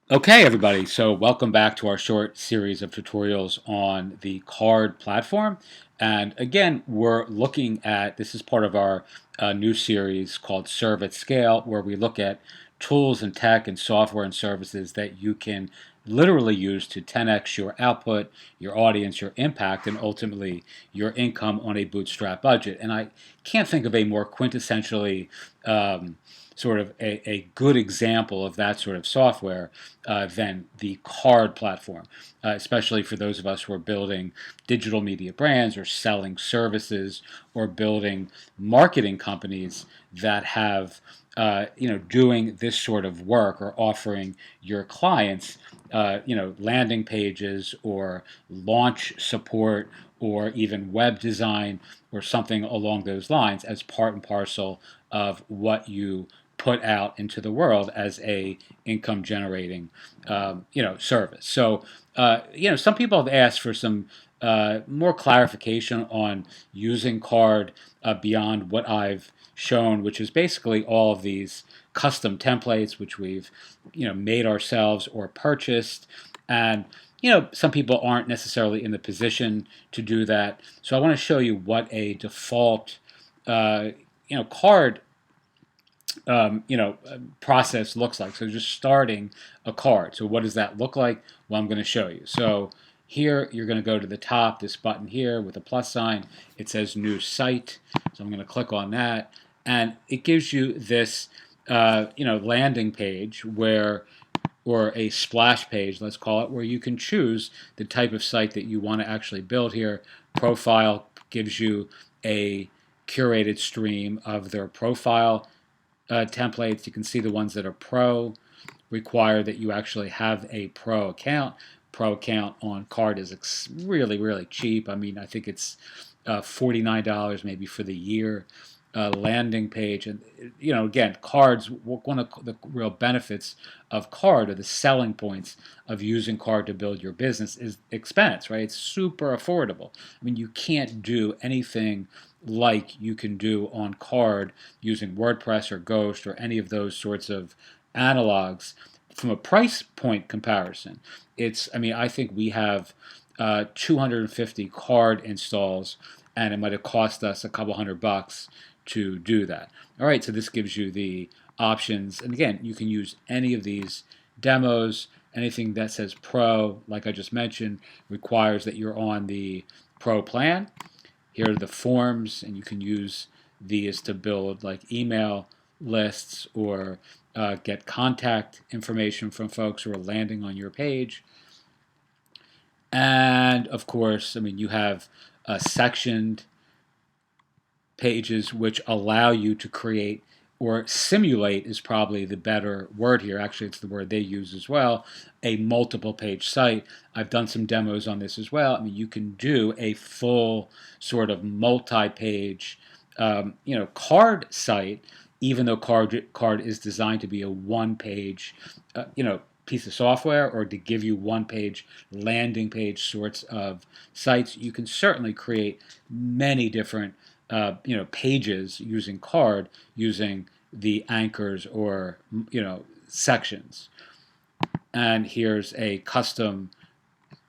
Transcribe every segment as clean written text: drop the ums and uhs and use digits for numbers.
Okay, everybody, so welcome back to our short series of tutorials on the Carrd platform. And again, we're looking at this is part of our new series called Serve at Scale, where we look at tools and tech and software and services that you can literally use to 10x your output, your audience, your impact, and ultimately your income on a bootstrap budget. And I can't think of a more quintessentially sort of a good example of that sort of software than the Carrd platform, especially for those of us who are building digital media brands or selling services or building marketing companies that have doing this sort of work or offering your clients landing pages or launch support or even web design or something along those lines as part and parcel of what you put out into the world as a income generating service. So some people have asked for some more clarification on using Carrd beyond what I've shown, which is basically all of these custom templates which we've made ourselves or purchased. And some people aren't necessarily in the position to do that. So I want to show you what a default Carrd process looks like. So just starting a card. So what does that look like? Well, I'm going to show you. So here you're going to go to the top, this button here with a plus sign. It says new site. So I'm going to click on that, and it gives you this landing page where or a splash page, let's call it, where you can choose the type of site that you want to actually build here. Profile gives you a curated stream of their profile templates. You can see the ones that are pro require that you actually have a pro account. Pro account on Carrd is really, really cheap. I mean, I think it's $49 maybe for the year. Landing page, and again, Carrd's one of the real benefits of Carrd, or the selling points of using Carrd to build your business, is expense, right? It's super affordable. I mean, you can't do anything like you can do on Carrd using WordPress or Ghost or any of those sorts of analogs from a price point comparison. I think we have 250 Carrd installs, and it might have cost us a couple $100 to do that. All right, so this gives you the options. And again, you can use any of these demos. Anything that says Pro, like I just mentioned, requires that you're on the Pro plan. Here are the forms, and you can use these to build like email lists or get contact information from folks who are landing on your page. And of course, you have sectioned pages which allow you to create, or simulate is probably the better word here. Actually, it's the word they use as well, a multiple page site. I've done some demos on this as well. You can do a full sort of multi-page Carrd site, even though Carrd is designed to be a one-page piece of software, or to give you one-page landing page sorts of sites. You can certainly create many different pages using Carrd, using the anchors or sections. And here's a custom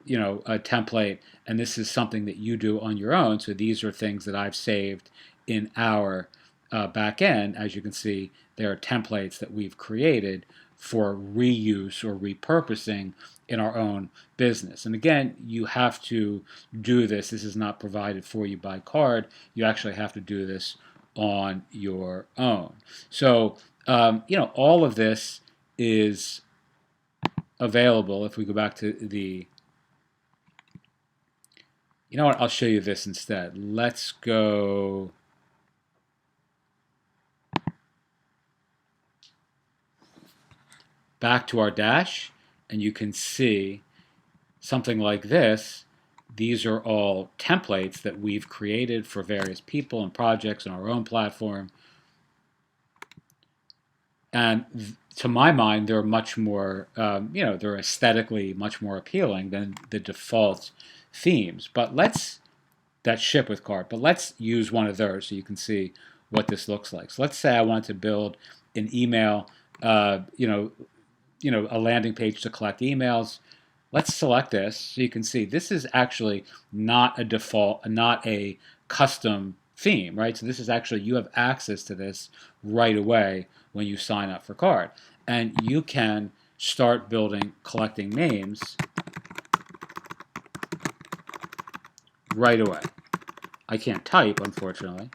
a template, and this is something that you do on your own. So these are things that I've saved in our back end. As you can see, there are templates that we've created for reuse or repurposing in our own business. And again, you have to do this. This is not provided for you by Carrd. You actually have to do this on your own. So, all of this is available. If we go back to the, you know what, I'll show you this instead. Let's go back to our dash, and you can see something like this. These are all templates that we've created for various people and projects on our own platform. And to my mind, they're much more, they're aesthetically much more appealing than the default themes. But that ship with Carrd, but let's use one of those so you can see what this looks like. So let's say I wanted to build an email, a landing page to collect emails. Let's select this so you can see this is actually not a default, not a custom theme, right? So this is actually, you have access to this right away when you sign up for Carrd. And you can start building, collecting names right away. I can't type, unfortunately.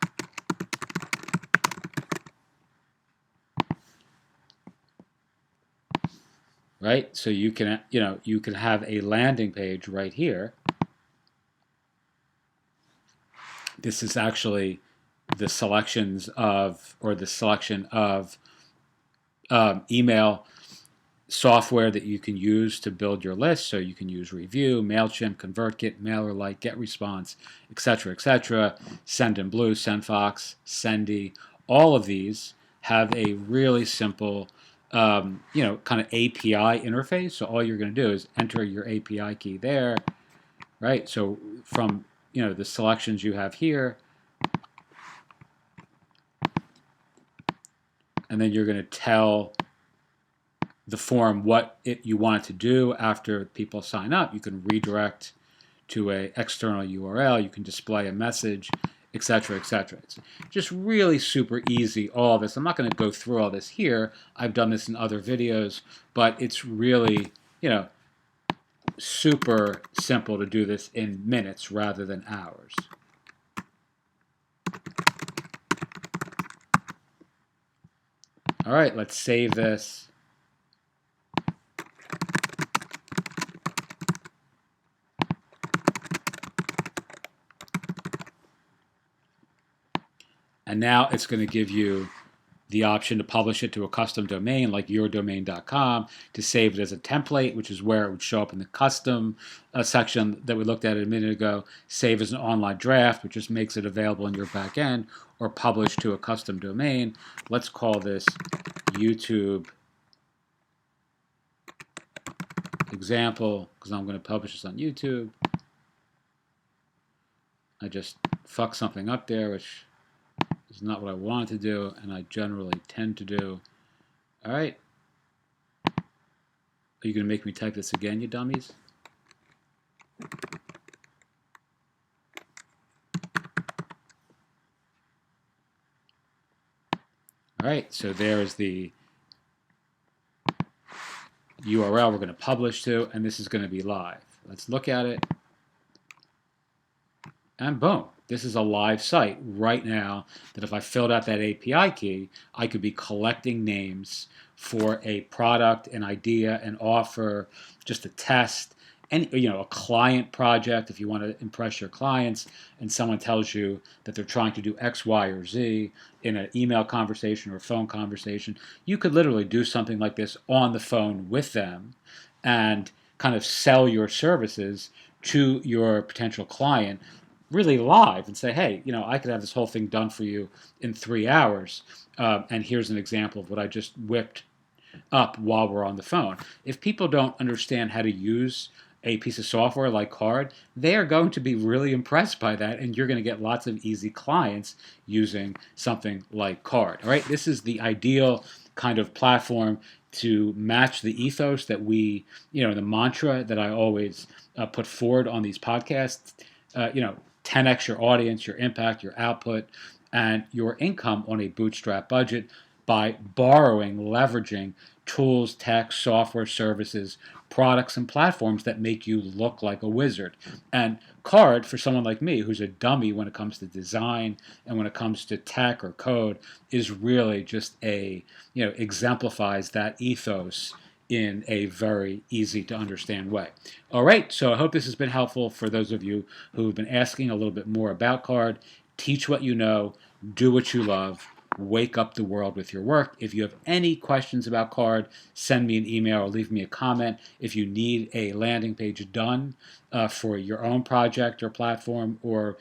Right? So you can, you can have a landing page right here. This is actually the selections of, or the selection of email software that you can use to build your list. So you can use Review, MailChimp, ConvertKit, MailerLite, GetResponse, etc., etc. Sendinblue, SendFox, Sendy. All of these have a really simple, kind of API interface. So all you're going to do is enter your API key there, right? So from the selections you have here, and then you're going to tell the form what you want it to do after people sign up. You can redirect to an external URL. You can display a message, etc., etc. It's just really super easy, all this. I'm not going to go through all this here. I've done this in other videos, but it's really, super simple to do this in minutes rather than hours. All right, let's save this. And now it's going to give you the option to publish it to a custom domain like yourdomain.com, to save it as a template, which is where it would show up in the custom section that we looked at a minute ago, save as an online draft, which just makes it available in your back end, or publish to a custom domain. Let's call this YouTube example, because I'm going to publish this on YouTube. I just fucked something up there, which is not what I wanted to do, and I generally tend to do. All right. Are you going to make me type this again, you dummies? All right, so there is the URL we're going to publish to, and this is going to be live. Let's look at it. And boom, this is a live site right now that if I filled out that API key, I could be collecting names for a product, an idea, an offer, just a test, and a client project. If you want to impress your clients and someone tells you that they're trying to do X, Y, or Z in an email conversation or a phone conversation, you could literally do something like this on the phone with them and kind of sell your services to your potential client really live and say, hey, I could have this whole thing done for you in 3 hours. And here's an example of what I just whipped up while we're on the phone. If people don't understand how to use a piece of software like Carrd, they are going to be really impressed by that, and you're going to get lots of easy clients using something like Carrd. All right, this is the ideal kind of platform to match the ethos that we, the mantra that I always put forward on these podcasts. 10x your audience, your impact, your output, and your income on a bootstrap budget by borrowing, leveraging tools, tech, software, services, products, and platforms that make you look like a wizard. And Carrd, for someone like me who's a dummy when it comes to design and when it comes to tech or code, is really just exemplifies that ethos in a very easy to understand way. All right, so I hope this has been helpful for those of you who have been asking a little bit more about Carrd. Teach what you know, do what you love, wake up the world with your work. If you have any questions about Carrd, send me an email or leave me a comment. If you need a landing page done for your own project or platform or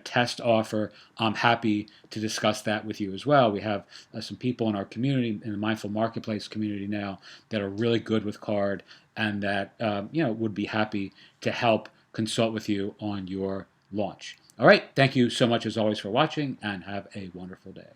test offer, I'm happy to discuss that with you as well. We have some people in our community, in the Mindful Marketplace community now, that are really good with Carrd and that would be happy to help consult with you on your launch. All right, thank you so much as always for watching, and have a wonderful day.